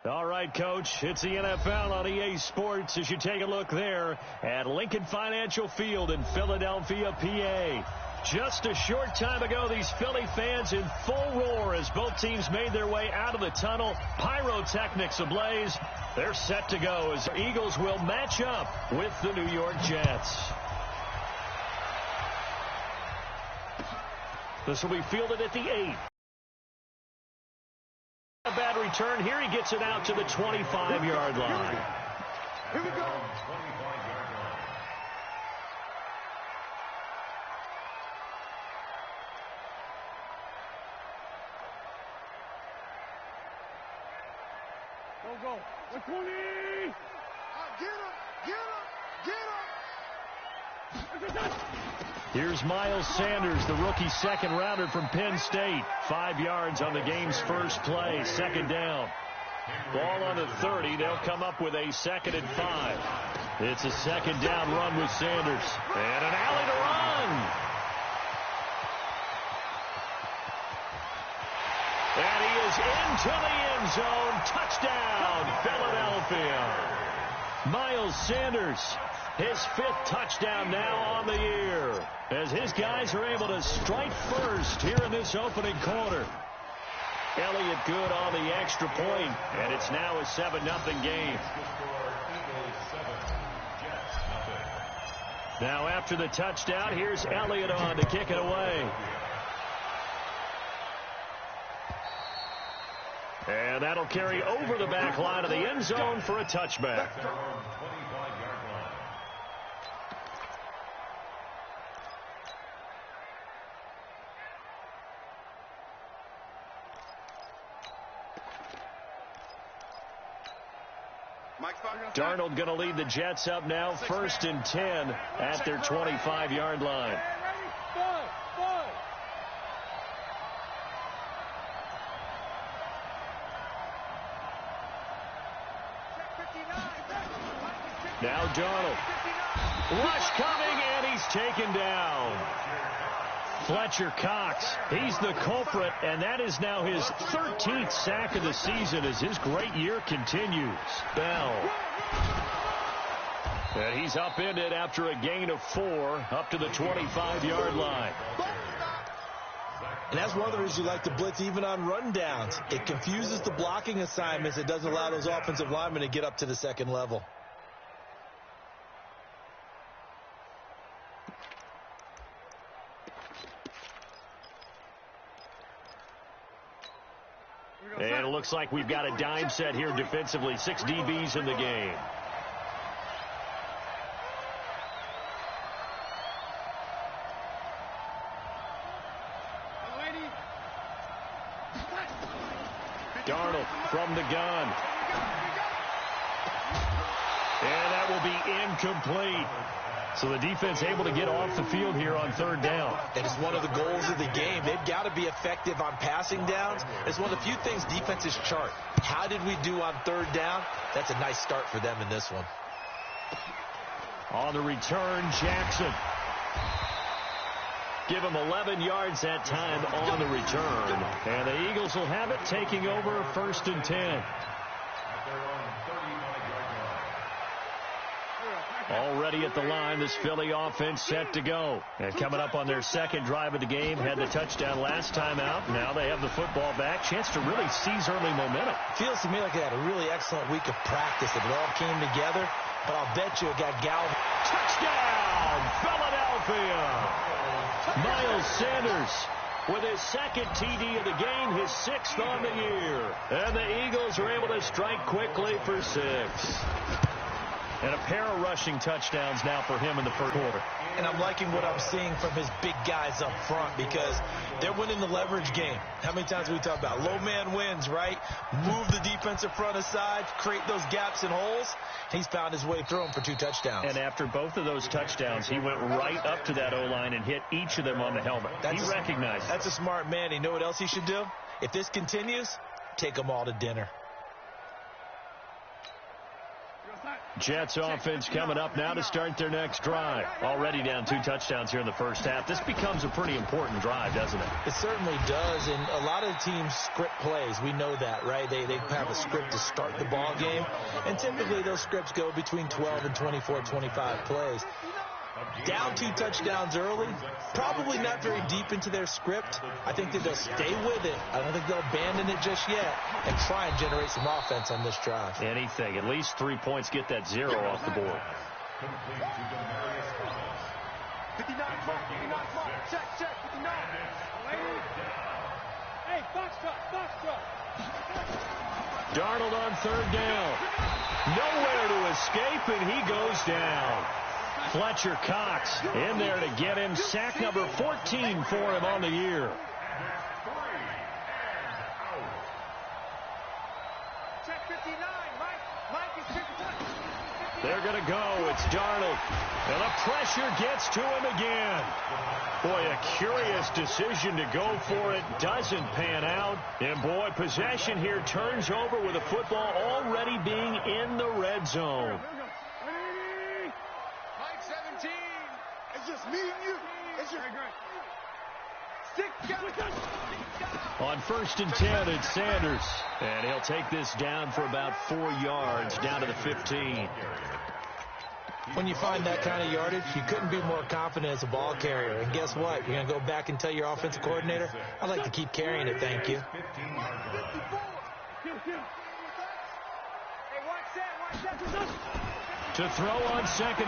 All right, Coach, it's the NFL on EA Sports as you take a look there at Lincoln Financial Field in Philadelphia, PA. Just a short time ago, these Philly fans in full roar as both teams made their way out of the tunnel. Pyrotechnics ablaze. They're set to go as the Eagles will match up with the New York Jets. This will be fielded at the 8. A bad return here. He gets it out to the 25-yard line. Here we go. Go. 20. Get him. Here's Miles Sanders, the rookie second-rounder from Penn State. 5 yards on the game's first play. Second down. Ball on the 30. They'll come up with a 2nd and 5. It's a second down run with Sanders. And an alley to run. And he is into the end zone. Touchdown, Philadelphia. Miles Sanders, his 5th touchdown now on the year, as his guys are able to strike first here in this opening quarter. Elliott good on the extra point, and it's now a 7-0 game. Now after the touchdown, here's Elliott on to kick it away. And that'll carry over the back line of the end zone for a touchback. Darnold going to lead the Jets up now, 1st and 10 at their 25-yard line. Now Darnold. Rush coming, and he's taken down. Fletcher Cox, he's the culprit, and that is now his 13th sack of the season as his great year continues. Bell. And he's upended after a gain of 4 up to the 25-yard line. And that's one of the reasons you like to blitz even on run downs. It confuses the blocking assignments. It doesn't allow those offensive linemen to get up to the second level. And it looks like we've got a dime set here defensively. 6 DBs in the game. Darnold from the gun. And that will be incomplete. So the defense able to get off the field here on 3rd down. That is one of the goals of the game. They've got to be effective on passing downs. It's one of the few things defenses chart. How did we do on 3rd down? That's a nice start for them in this one. On the return, Jackson. Give him 11 yards that time on the return. And the Eagles will have it, taking over 1st and 10. Already at the line, this Philly offense set to go. And coming up on their 2nd drive of the game, had the touchdown last time out. Now they have the football back. Chance to really seize early momentum. Feels to me like they had a really excellent week of practice. If it all came together, but I'll bet you it got galvanized. Touchdown, Philadelphia! Miles Sanders with his 2nd TD of the game, his 6th on the year. And the Eagles are able to strike quickly for 6. And a pair of rushing touchdowns now for him in the 1st quarter. And I'm liking what I'm seeing from his big guys up front because they're winning the leverage game. How many times we talk about low man wins, right? Move the defensive front aside, create those gaps and holes. He's found his way through them for 2 touchdowns. And after both of those touchdowns, he went right up to that O-line and hit each of them on the helmet. He recognized it. That's a smart man. You know what else he should do? If this continues, take them all to dinner. Jets offense coming up now to start their next drive. Already down 2 touchdowns here in the first half. This becomes a pretty important drive, doesn't it? It certainly does, and a lot of teams script plays. We know that, right? They have a script to start the ball game, and typically those scripts go between 12 and 24, 25 plays. Down 2 touchdowns early, probably not very deep into their script. I think that they'll stay with it. I don't think they'll abandon it just yet and try and generate some offense on this drive. Anything. At least 3 points, get that 0 off the board. 59, check, 59. Hey, box truck. Darnold on 3rd down. Nowhere to escape, and he goes down. Fletcher Cox in there to get him. Sack number 14 for him on the year. Check 59, Mike is 51. They're going to go. It's Darnold. And the pressure gets to him again. Boy, a curious decision to go for it. Doesn't pan out. And, boy, possession here turns over with the football already being in the red zone. Mike 17. It's just me and you. It's just great. 6 guys. On 1st and 10, it's Sanders. And he'll take this down for about 4 yards, down to the 15. When you find that kind of yardage, you couldn't be more confident as a ball carrier. And guess what? You're going to go back and tell your offensive coordinator, I'd like to keep carrying it, thank you. 54. Hey, watch that. To throw on 2nd